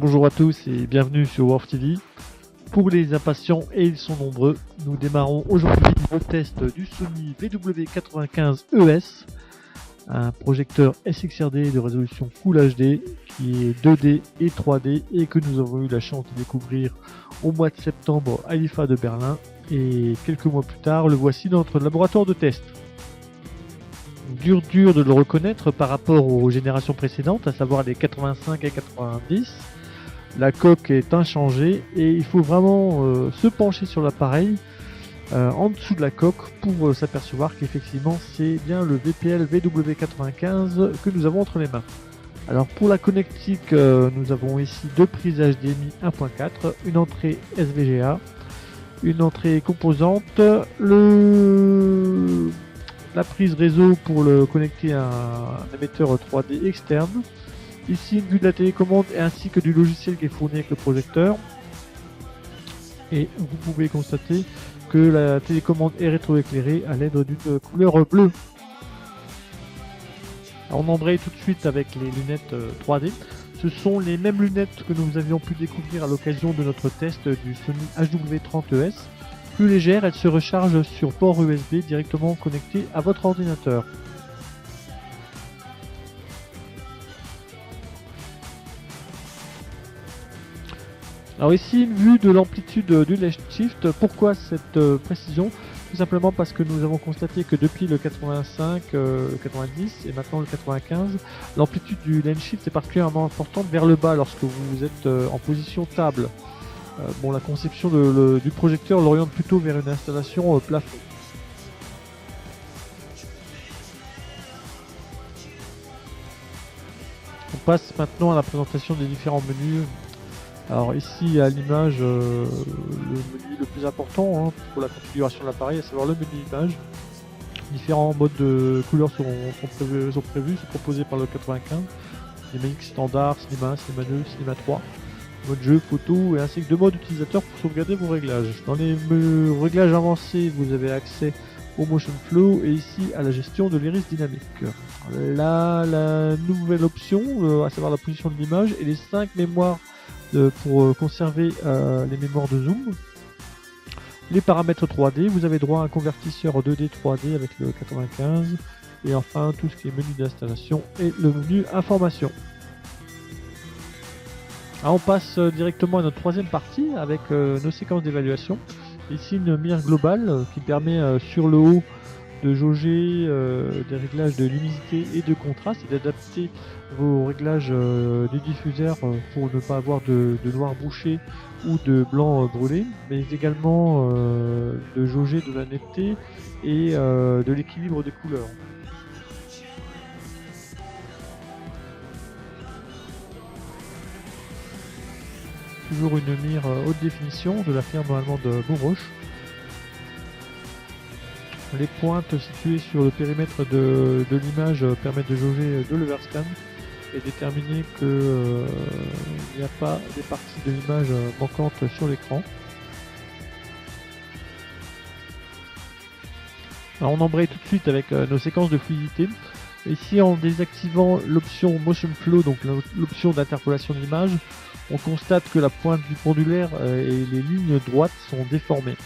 Bonjour à tous et bienvenue sur WRF TV. Pour les impatients, et ils sont nombreux, nous démarrons aujourd'hui le test du Sony VW95ES, un projecteur SXRD de résolution Full HD qui est 2D et 3D et que nous avons eu la chance de découvrir au mois de septembre à l'IFA de Berlin, et quelques mois plus tard le voici dans notre laboratoire de test. Dur de le reconnaître par rapport aux générations précédentes, à savoir les 85 et 90. La coque est inchangée et il faut vraiment se pencher sur l'appareil en dessous de la coque pour s'apercevoir qu'effectivement c'est bien le VPL VW95 que nous avons entre les mains. Alors pour la connectique, nous avons ici deux prises HDMI 1.4, une entrée SVGA, une entrée composante, la prise réseau pour le connecter à un émetteur 3D externe. Ici une vue de la télécommande ainsi que du logiciel qui est fourni avec le projecteur. Et vous pouvez constater que la télécommande est rétroéclairée à l'aide d'une couleur bleue. Alors on embraye tout de suite avec les lunettes 3D. Ce sont les mêmes lunettes que nous avions pu découvrir à l'occasion de notre test du Sony HW30ES. Plus légère, elle se recharge sur port USB directement connecté à votre ordinateur. Alors ici une vue de l'amplitude du lens shift. Pourquoi cette précision? Tout simplement parce que nous avons constaté que depuis le 85, 90 et maintenant le 95, l'amplitude du lens shift est particulièrement importante vers le bas lorsque vous êtes en position table. La conception du projecteur l'oriente plutôt vers une installation plafond. On passe maintenant à la présentation des différents menus. Alors ici à l'image, le menu le plus important pour la configuration de l'appareil, à savoir le menu image. Différents modes de couleurs sont prévus, sont proposés par le 95. Cinématique standard, cinéma, cinéma 2, cinéma 3. Mode jeu, photo et ainsi que deux modes utilisateurs pour sauvegarder vos réglages. Dans les réglages avancés, vous avez accès au motion flow et ici à la gestion de l'iris dynamique. Là, la nouvelle option, à savoir la position de l'image et les 5 mémoires pour conserver les mémoires de zoom. Les paramètres 3D, vous avez droit à un convertisseur 2D 3D avec le 95 et enfin tout ce qui est menu d'installation et le menu information. Alors on passe directement à notre troisième partie avec nos séquences d'évaluation. Ici une mire globale qui permet sur le haut de jauger des réglages de luminosité et de contraste et d'adapter vos réglages du diffuseur pour ne pas avoir de noir bouché ou de blanc brûlé, mais également de jauger de la netteté et de l'équilibre des couleurs. Toujours une mire haute définition de la firme allemande Bauroche. Les pointes situées sur le périmètre de l'image permettent de jauger de l'overscan et déterminer qu'il n'y a pas des parties de l'image manquantes sur l'écran. Alors on embraye tout de suite avec nos séquences de fluidité. Ici en désactivant l'option Motion Flow, donc l'option d'interpolation de l'image, on constate que la pointe du pendulaire et les lignes droites sont déformées.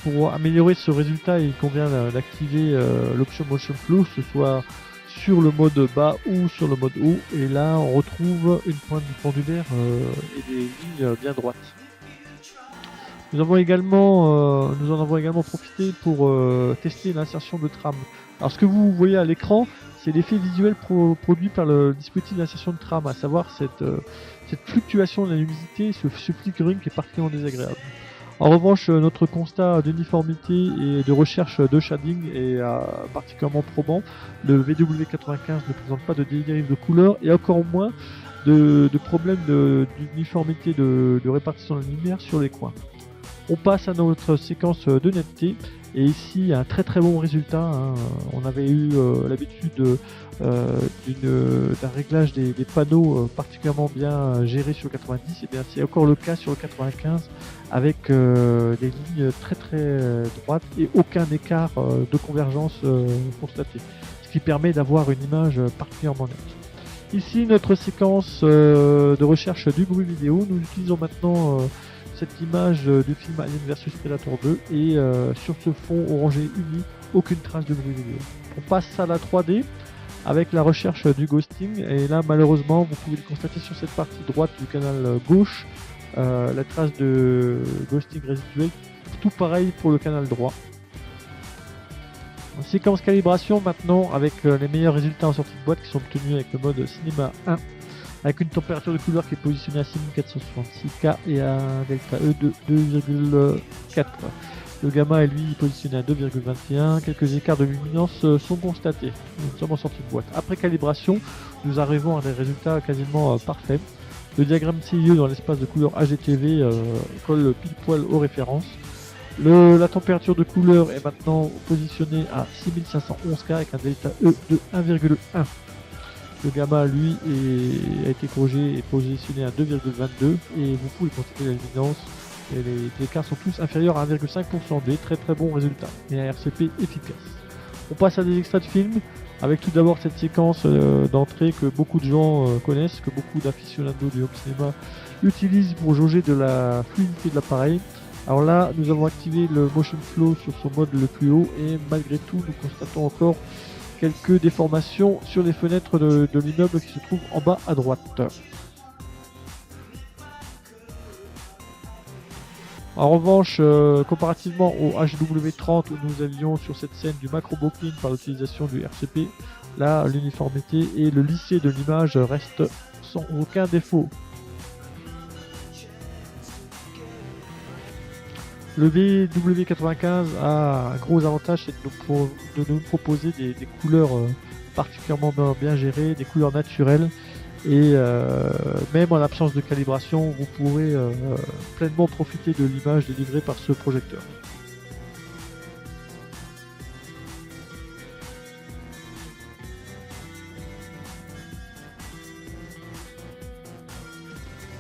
Pour améliorer ce résultat, il convient d'activer l'option Motion Flow, que ce soit sur le mode bas ou sur le mode haut, et là on retrouve une pointe du pendulaire et des lignes bien droites. Nous en avons également profité pour tester l'insertion de trame. Alors ce que vous voyez à l'écran, c'est l'effet visuel produit par le dispositif d'insertion de trame, à savoir cette fluctuation de la luminosité, ce flickering qui est particulièrement désagréable. En revanche, notre constat d'uniformité et de recherche de shading est particulièrement probant. Le VW95 ne présente pas de dérive de couleur et encore moins de problème d'uniformité de répartition de la lumière sur les coins. On passe à notre séquence de netteté et ici un très bon résultat. On avait eu l'habitude d'un réglage des panneaux particulièrement bien géré sur le 90, et bien c'est encore le cas sur le 95 avec des lignes très droites et aucun écart de convergence constaté, ce qui permet d'avoir une image particulièrement nette. Ici notre séquence de recherche du bruit vidéo. Nous utilisons maintenant cette image du film Alien vs Predator 2 et sur ce fond orangé uni, aucune trace de bruit vidéo. On passe à la 3D avec la recherche du ghosting et là malheureusement vous pouvez le constater sur cette partie droite du canal gauche, la trace de ghosting résiduel, tout pareil pour le canal droit. Séquence calibration maintenant avec les meilleurs résultats en sortie de boîte qui sont obtenus avec le mode Cinéma 1 avec une température de couleur qui est positionnée à 6466K et à un delta E de 2,4. Le gamma est lui positionné à 2,21. Quelques écarts de luminance sont constatés. Nous sommes en sortie de boîte. Après calibration, nous arrivons à des résultats quasiment parfaits. Le diagramme CIE dans l'espace de couleur AGTV colle pile poil aux références. La température de couleur est maintenant positionnée à 6511K avec un delta E de 1,1. Le gamma lui a été corrigé et positionné à 2,22 et vous pouvez constater la luminance et les écarts sont tous inférieurs à 1,5%, des très bons résultats et un RCP efficace. On passe à des extraits de films avec tout d'abord cette séquence d'entrée que beaucoup de gens connaissent, que beaucoup d'aficionados du home cinéma utilisent pour jauger de la fluidité de l'appareil. Alors là, nous avons activé le motion flow sur son mode le plus haut et malgré tout, nous constatons encore quelques déformations sur les fenêtres de l'immeuble qui se trouve en bas à droite. En revanche, comparativement au HW30 où nous avions sur cette scène du macro bokeh par l'utilisation du RCP, là l'uniformité et le lissé de l'image restent sans aucun défaut. Le VW95 a un gros avantage, c'est de nous proposer des couleurs particulièrement bien gérées, des couleurs naturelles et même en absence de calibration, vous pourrez pleinement profiter de l'image délivrée par ce projecteur.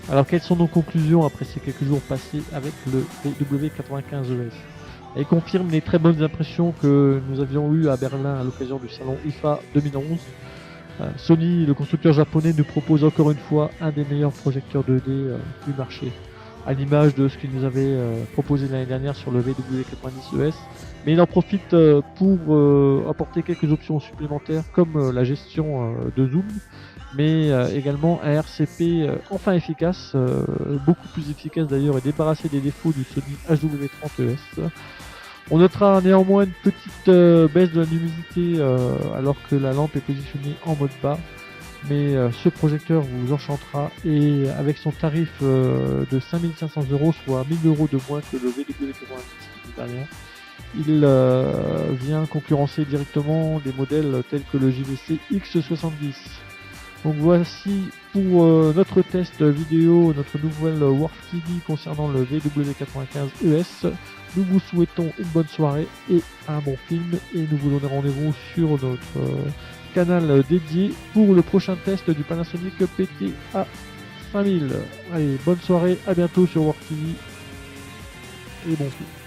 Alors quelles sont nos conclusions après ces quelques jours passés avec le VW95ES? Elle confirme les très bonnes impressions que nous avions eues à Berlin à l'occasion du salon IFA 2011. Sony, le constructeur japonais, nous propose encore une fois un des meilleurs projecteurs 2D du marché, à l'image de ce qu'il nous avait proposé l'année dernière sur le VW90ES. Mais il en profite pour apporter quelques options supplémentaires comme la gestion de zoom, mais également un RCP enfin efficace, beaucoup plus efficace d'ailleurs et débarrassé des défauts du Sony HW30ES. On notera néanmoins une petite baisse de la luminosité alors que la lampe est positionnée en mode bas, mais ce projecteur vous enchantera et avec son tarif de 5500 €, soit 1000 € de moins que le VW90 derrière, il vient concurrencer directement des modèles tels que le JVC X70. Donc voici pour notre test vidéo, notre nouvelle Worf TV concernant le VW95ES. Nous vous souhaitons une bonne soirée et un bon film et nous vous donnons rendez-vous sur notre canal dédié pour le prochain test du Panasonic PTA 5000. Allez, bonne soirée, à bientôt sur Worf TV et bon film.